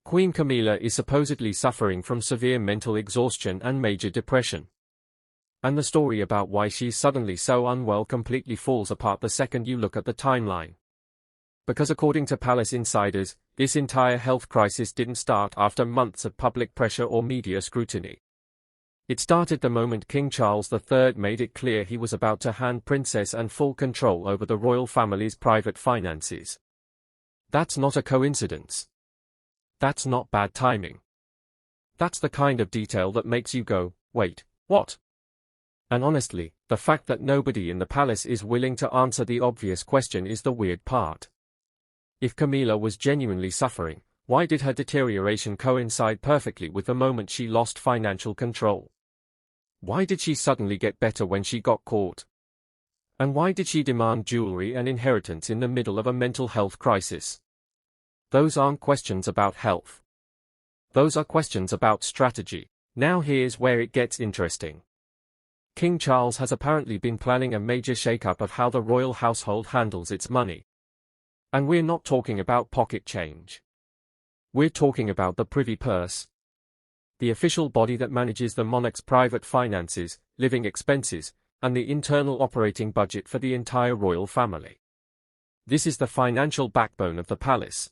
Queen Camilla is supposedly suffering from severe mental exhaustion and major depression. And the story about why she's suddenly so unwell completely falls apart the second you look at the timeline. Because according to palace insiders, this entire health crisis didn't start after months of public pressure or media scrutiny. It started the moment King Charles III made it clear he was about to hand Princess Anne full control over the royal family's private finances. That's not a coincidence. That's not bad timing. That's the kind of detail that makes you go, wait, what? And honestly, the fact that nobody in the palace is willing to answer the obvious question is the weird part. If Camilla was genuinely suffering, why did her deterioration coincide perfectly with the moment she lost financial control? Why did she suddenly get better when she got caught? And why did she demand jewelry and inheritance in the middle of a mental health crisis? Those aren't questions about health. Those are questions about strategy. Now here's where it gets interesting. King Charles has apparently been planning a major shake-up of how the royal household handles its money. And we're not talking about pocket change. We're talking about the Privy Purse, the official body that manages the monarch's private finances, living expenses, and the internal operating budget for the entire royal family. This is the financial backbone of the palace.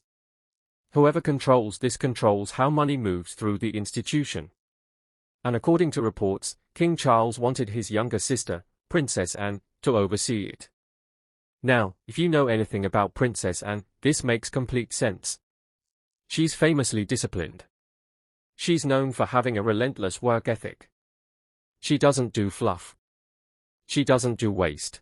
Whoever controls this controls how money moves through the institution. And according to reports, King Charles wanted his younger sister, Princess Anne, to oversee it. Now, if you know anything about Princess Anne, this makes complete sense. She's famously disciplined. She's known for having a relentless work ethic. She doesn't do fluff. She doesn't do waste.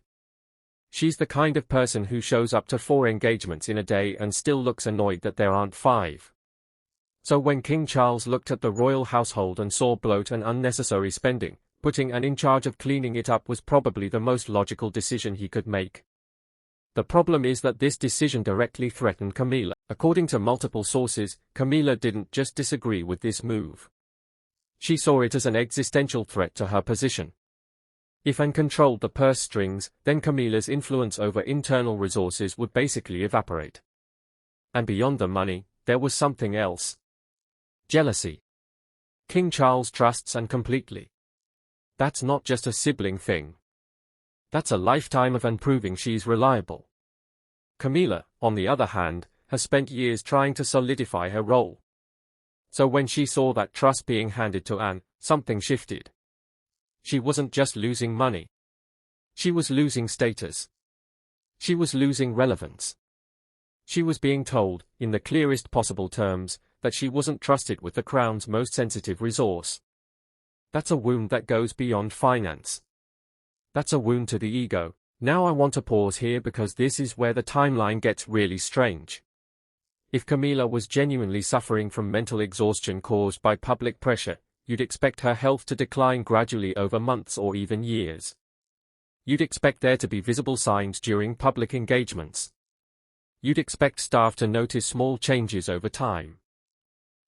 She's the kind of person who shows up to 4 engagements in a day and still looks annoyed that there aren't 5. So when King Charles looked at the royal household and saw bloat and unnecessary spending, putting Anne in charge of cleaning it up was probably the most logical decision he could make. The problem is that this decision directly threatened Camilla. According to multiple sources, Camilla didn't just disagree with this move. She saw it as an existential threat to her position. If Anne controlled the purse strings, then Camilla's influence over internal resources would basically evaporate. And beyond the money, there was something else. Jealousy. King Charles trusts Anne completely. That's not just a sibling thing. That's a lifetime of Anne proving she's reliable. Camilla, on the other hand, has spent years trying to solidify her role. So when she saw that trust being handed to Anne, something shifted. She wasn't just losing money. She was losing status. She was losing relevance. She was being told, in the clearest possible terms, that she wasn't trusted with the crown's most sensitive resource. That's a wound that goes beyond finance. That's a wound to the ego. Now I want to pause here because this is where the timeline gets really strange. If Camilla was genuinely suffering from mental exhaustion caused by public pressure, you'd expect her health to decline gradually over months or even years. You'd expect there to be visible signs during public engagements. You'd expect staff to notice small changes over time.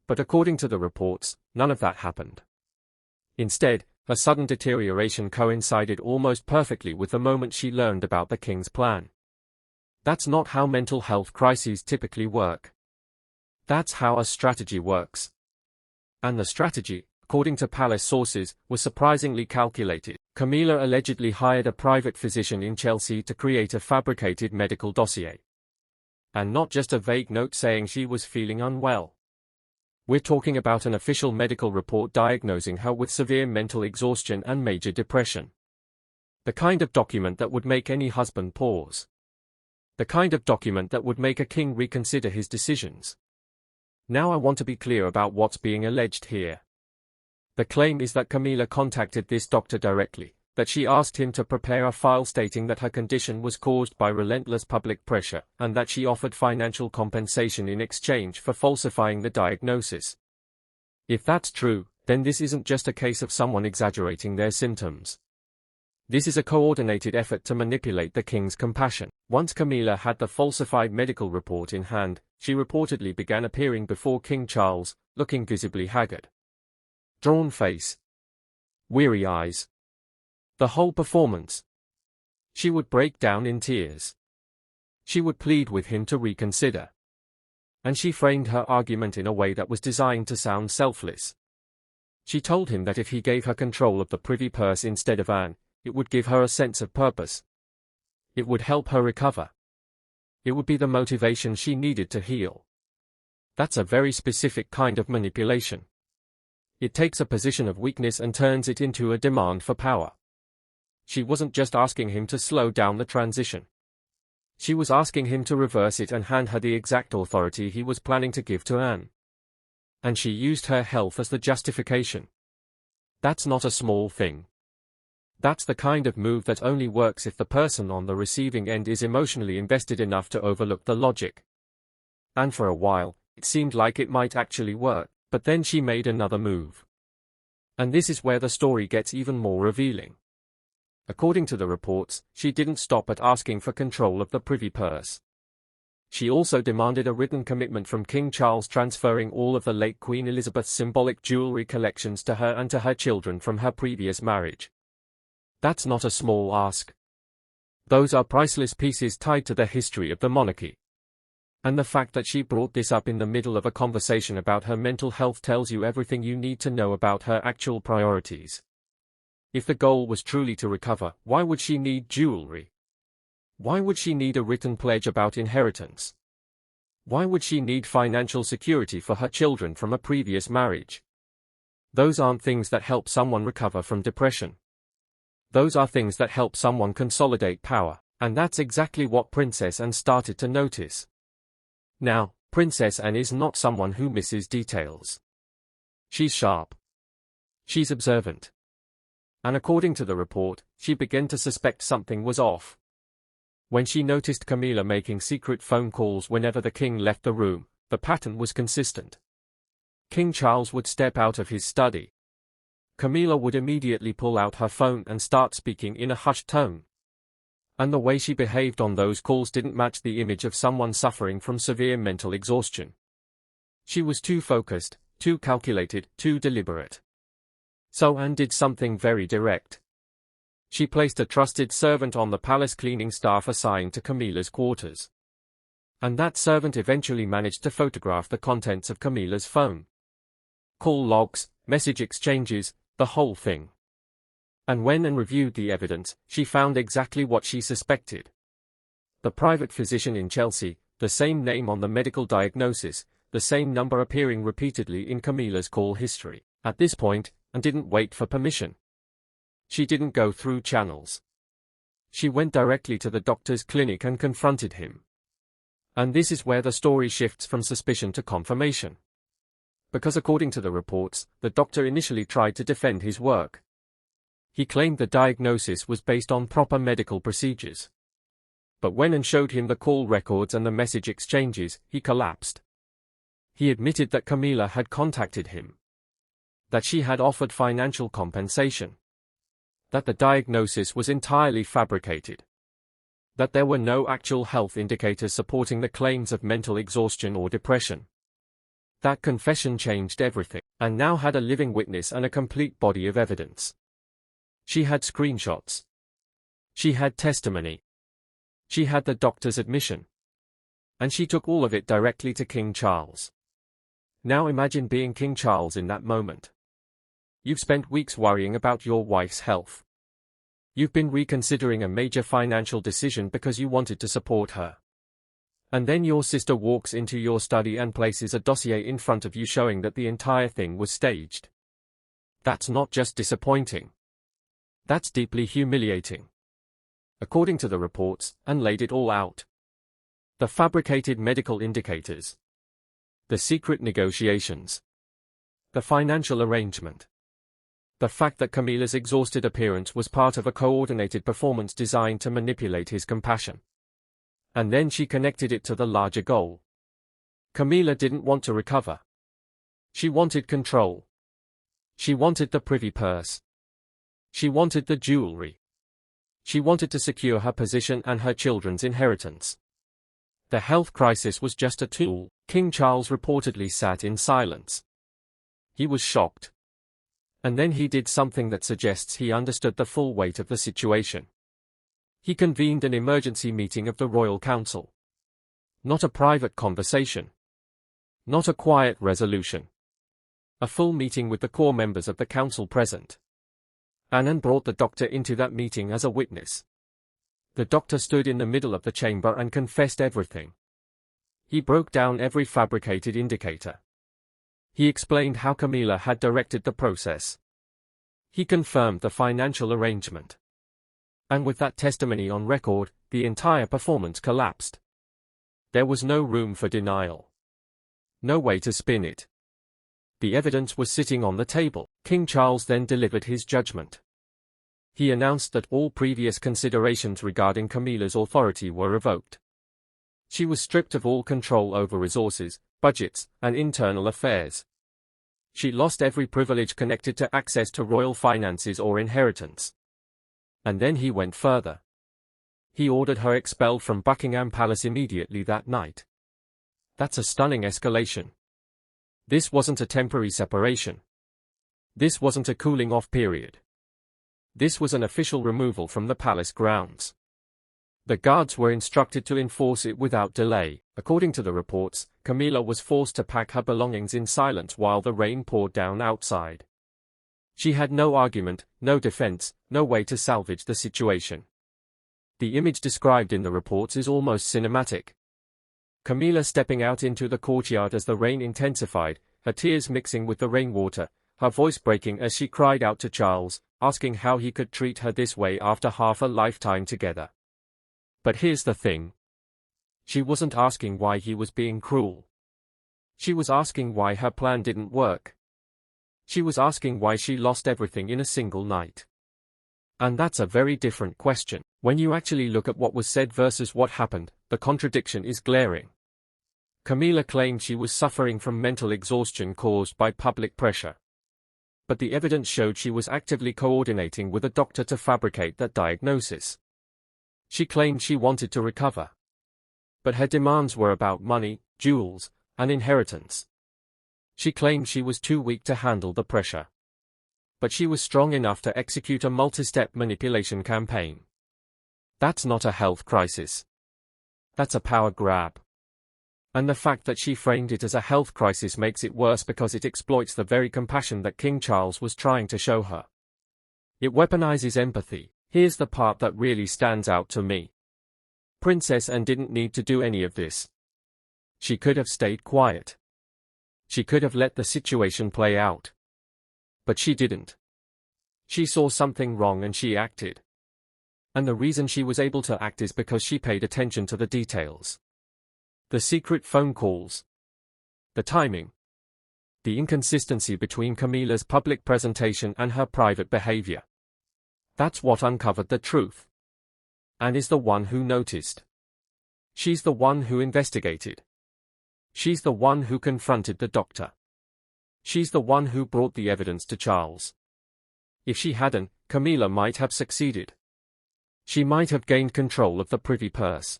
But according to the reports, none of that happened. Instead, her sudden deterioration coincided almost perfectly with the moment she learned about the king's plan. That's not how mental health crises typically work. That's how a strategy works. And the strategy, according to palace sources, was surprisingly calculated. Camilla allegedly hired a private physician in Chelsea to create a fabricated medical dossier. And not just a vague note saying she was feeling unwell. We're talking about an official medical report diagnosing her with severe mental exhaustion and major depression. The kind of document that would make any husband pause. The kind of document that would make a king reconsider his decisions. Now I want to be clear about what's being alleged here. The claim is that Camilla contacted this doctor directly, that she asked him to prepare a file stating that her condition was caused by relentless public pressure, and that she offered financial compensation in exchange for falsifying the diagnosis. If that's true, then this isn't just a case of someone exaggerating their symptoms. This is a coordinated effort to manipulate the king's compassion. Once Camilla had the falsified medical report in hand, she reportedly began appearing before King Charles, looking visibly haggard. Drawn face. Weary eyes. The whole performance. She would break down in tears. She would plead with him to reconsider. And she framed her argument in a way that was designed to sound selfless. She told him that if he gave her control of the Privy Purse instead of Anne, it would give her a sense of purpose. It would help her recover. It would be the motivation she needed to heal. That's a very specific kind of manipulation. It takes a position of weakness and turns it into a demand for power. She wasn't just asking him to slow down the transition. She was asking him to reverse it and hand her the exact authority he was planning to give to Anne. And she used her health as the justification. That's not a small thing. That's the kind of move that only works if the person on the receiving end is emotionally invested enough to overlook the logic. And for a while, it seemed like it might actually work, but then she made another move. And this is where the story gets even more revealing. According to the reports, she didn't stop at asking for control of the Privy Purse. She also demanded a written commitment from King Charles transferring all of the late Queen Elizabeth's symbolic jewelry collections to her and to her children from her previous marriage. That's not a small ask. Those are priceless pieces tied to the history of the monarchy. And the fact that she brought this up in the middle of a conversation about her mental health tells you everything you need to know about her actual priorities. If the goal was truly to recover, why would she need jewelry? Why would she need a written pledge about inheritance? Why would she need financial security for her children from a previous marriage? Those aren't things that help someone recover from depression. Those are things that help someone consolidate power, and that's exactly what Princess Anne started to notice. Now, Princess Anne is not someone who misses details. She's sharp. She's observant. And according to the report, she began to suspect something was off. When she noticed Camilla making secret phone calls whenever the king left the room, the pattern was consistent. King Charles would step out of his study. Camilla would immediately pull out her phone and start speaking in a hushed tone. And the way she behaved on those calls didn't match the image of someone suffering from severe mental exhaustion. She was too focused, too calculated, too deliberate. So Anne did something very direct. She placed a trusted servant on the palace cleaning staff assigned to Camilla's quarters. And that servant eventually managed to photograph the contents of Camilla's phone. Call logs, message exchanges, the whole thing. And when Anne reviewed the evidence, she found exactly what she suspected. The private physician in Chelsea, the same name on the medical diagnosis, the same number appearing repeatedly in Camilla's call history. At this point, Anne didn't wait for permission. She didn't go through channels. She went directly to the doctor's clinic and confronted him. And this is where the story shifts from suspicion to confirmation. Because according to the reports, the doctor initially tried to defend his work. He claimed the diagnosis was based on proper medical procedures. But when Anne showed him the call records and the message exchanges, he collapsed. He admitted that Camilla had contacted him. That she had offered financial compensation. That the diagnosis was entirely fabricated. That there were no actual health indicators supporting the claims of mental exhaustion or depression. That confession changed everything, and now had a living witness and a complete body of evidence. She had screenshots. She had testimony. She had the doctor's admission. And she took all of it directly to King Charles. Now imagine being King Charles in that moment. You've spent weeks worrying about your wife's health. You've been reconsidering a major financial decision because you wanted to support her. And then your sister walks into your study and places a dossier in front of you showing that the entire thing was staged. That's not just disappointing. That's deeply humiliating. According to the reports, Anne laid it all out. The fabricated medical indicators. The secret negotiations. The financial arrangement. The fact that Camilla's exhausted appearance was part of a coordinated performance designed to manipulate his compassion. And then she connected it to the larger goal. Camilla didn't want to recover. She wanted control. She wanted the Privy Purse. She wanted the jewelry. She wanted to secure her position and her children's inheritance. The health crisis was just a tool. King Charles reportedly sat in silence. He was shocked. And then he did something that suggests he understood the full weight of the situation. He convened an emergency meeting of the Royal Council. Not a private conversation. Not a quiet resolution. A full meeting with the core members of the council present. Annan brought the doctor into that meeting as a witness. The doctor stood in the middle of the chamber and confessed everything. He broke down every fabricated indicator. He explained how Camilla had directed the process. He confirmed the financial arrangement. And with that testimony on record, the entire performance collapsed. There was no room for denial. No way to spin it. The evidence was sitting on the table. King Charles then delivered his judgment. He announced that all previous considerations regarding Camilla's authority were revoked. She was stripped of all control over resources, budgets, and internal affairs. She lost every privilege connected to access to royal finances or inheritance. And then he went further. He ordered her expelled from Buckingham Palace immediately that night. That's a stunning escalation. This wasn't a temporary separation. This wasn't a cooling-off period. This was an official removal from the palace grounds. The guards were instructed to enforce it without delay. According to the reports, Camilla was forced to pack her belongings in silence while the rain poured down outside. She had no argument, no defense, no way to salvage the situation. The image described in the reports is almost cinematic. Camilla stepping out into the courtyard as the rain intensified, her tears mixing with the rainwater, her voice breaking as she cried out to Charles, asking how he could treat her this way after half a lifetime together. But here's the thing. She wasn't asking why he was being cruel. She was asking why her plan didn't work. She was asking why she lost everything in a single night. And that's a very different question. When you actually look at what was said versus what happened, the contradiction is glaring. Camilla claimed she was suffering from mental exhaustion caused by public pressure. But the evidence showed she was actively coordinating with a doctor to fabricate that diagnosis. She claimed she wanted to recover. But her demands were about money, jewels, and inheritance. She claimed she was too weak to handle the pressure. But she was strong enough to execute a multi-step manipulation campaign. That's not a health crisis. That's a power grab. And the fact that she framed it as a health crisis makes it worse because it exploits the very compassion that King Charles was trying to show her. It weaponizes empathy. Here's the part that really stands out to me. Princess Anne didn't need to do any of this. She could have stayed quiet. She could have let the situation play out. But she didn't. She saw something wrong and she acted. And the reason she was able to act is because she paid attention to the details. The secret phone calls. The timing. The inconsistency between Camilla's public presentation and her private behavior. That's what uncovered the truth. Anne is the one who noticed. She's the one who investigated. She's the one who confronted the doctor. She's the one who brought the evidence to Charles. If she hadn't, Camilla might have succeeded. She might have gained control of the Privy Purse.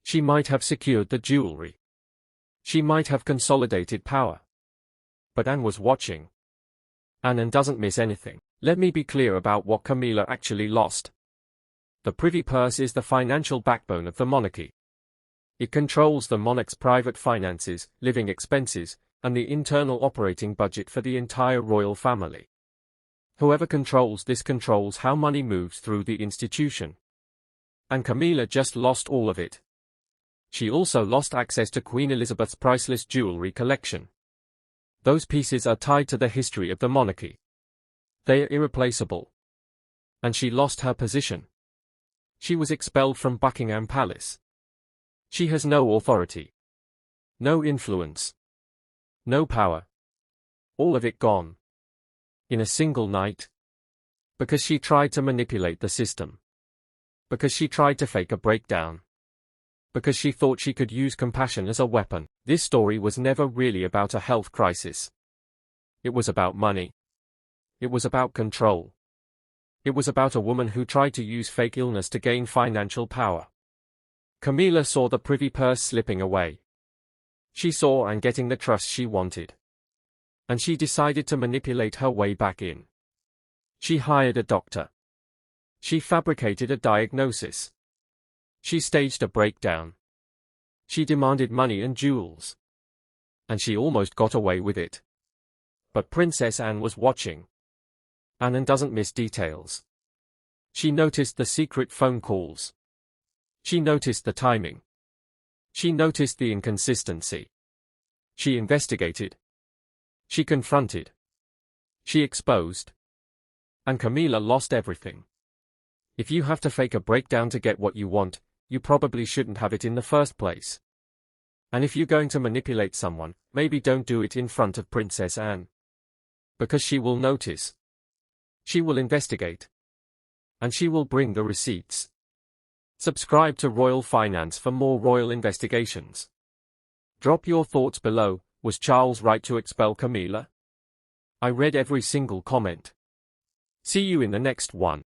She might have secured the jewelry. She might have consolidated power. But Anne was watching. Anne doesn't miss anything. Let me be clear about what Camilla actually lost. The Privy Purse is the financial backbone of the monarchy. It controls the monarch's private finances, living expenses, and the internal operating budget for the entire royal family. Whoever controls this controls how money moves through the institution. And Camilla just lost all of it. She also lost access to Queen Elizabeth's priceless jewelry collection. Those pieces are tied to the history of the monarchy. They are irreplaceable. And she lost her position. She was expelled from Buckingham Palace. She has no authority. No influence. No power. All of it gone. In a single night. Because she tried to manipulate the system. Because she tried to fake a breakdown. Because she thought she could use compassion as a weapon. This story was never really about a health crisis. It was about money. It was about control. It was about a woman who tried to use fake illness to gain financial power. Camilla saw the Privy Purse slipping away. She saw Anne getting the trust she wanted. And she decided to manipulate her way back in. She hired a doctor. She fabricated a diagnosis. She staged a breakdown. She demanded money and jewels. And she almost got away with it. But Princess Anne was watching. Anne doesn't miss details. She noticed the secret phone calls. She noticed the timing. She noticed the inconsistency. She investigated. She confronted. She exposed. And Camilla lost everything. If you have to fake a breakdown to get what you want, you probably shouldn't have it in the first place. And if you're going to manipulate someone, maybe don't do it in front of Princess Anne. Because she will notice. She will investigate. And she will bring the receipts. Subscribe to Royal Finance for more royal investigations. Drop your thoughts below. Was Charles right to expel Camilla? I read every single comment. See you in the next one.